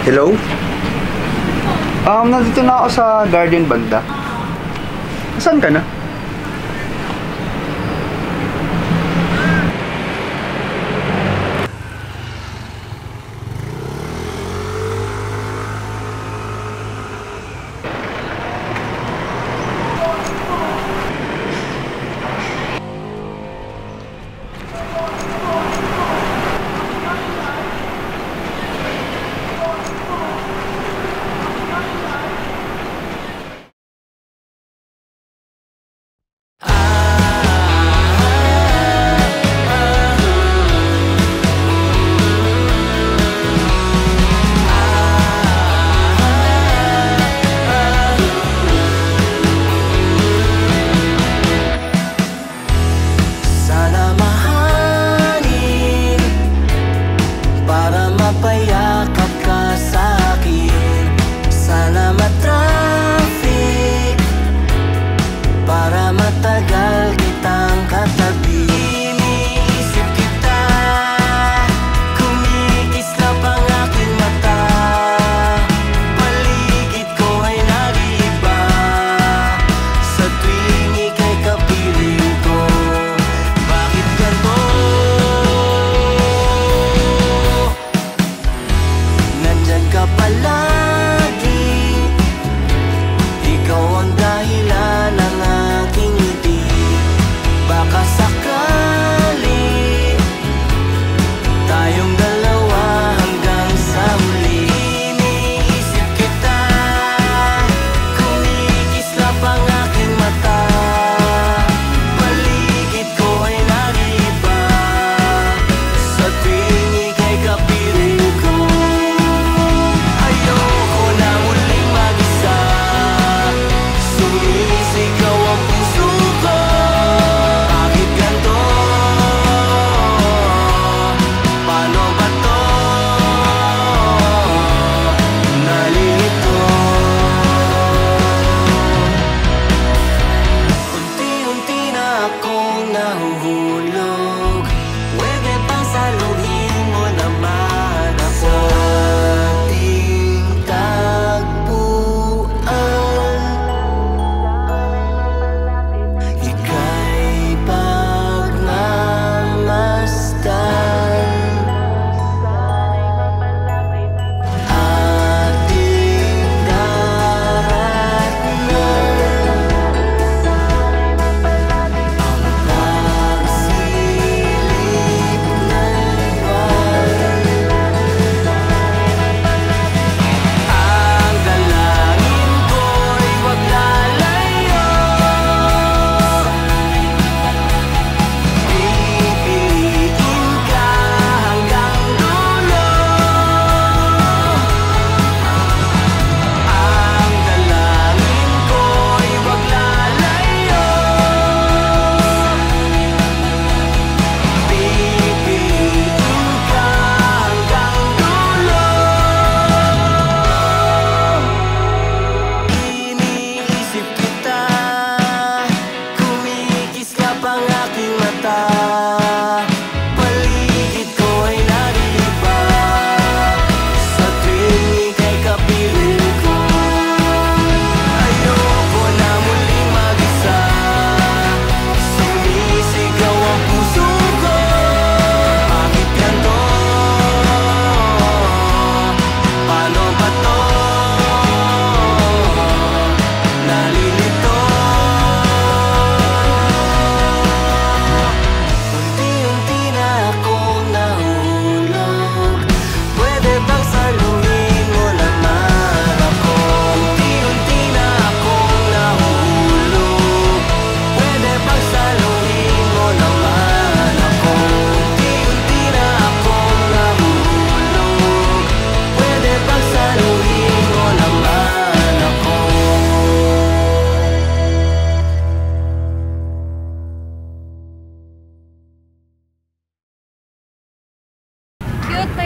Hello? Nandito na ako sa Guardian banda. Saan ka na?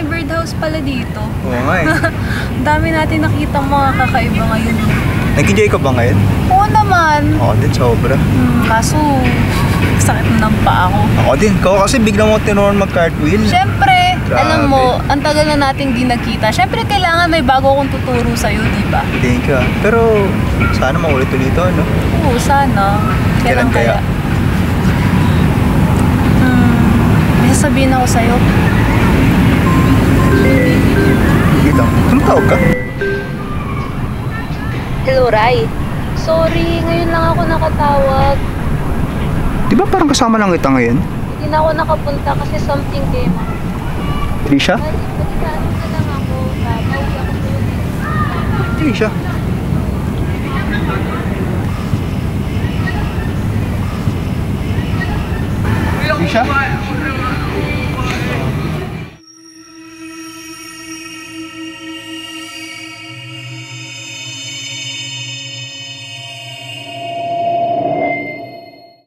may birdhouse pala dito. Oo nga eh. Ang dami natin nakita mga kakaiba ngayon. Nag-enjoy ka ba ngayon? Oo naman. Oo din, sobra. Kaso, sakit na ng paa ko. Ako din. Kasi bigla mo tinuruan mag-cartwheel. Siyempre, Alam mo, ang tagal na nating di nagkita. Siyempre, kailangan may bago akong tuturo sa'yo, di ba? Thank you. Pero sana maulit-ulit ito, no? Oo, sana. Kailan kaya? May sasabihin ako sa'yo. Dito. Tumatawag ka? Hello, Rai. Sorry, ngayon lang ako nakatawag. Di ba parang kasama lang kita ngayon? Hindi na ako nakapunta kasi something came up. Trisha? Pwede ka, ano na lang ako. Pauwi ako sa'yo. Trisha?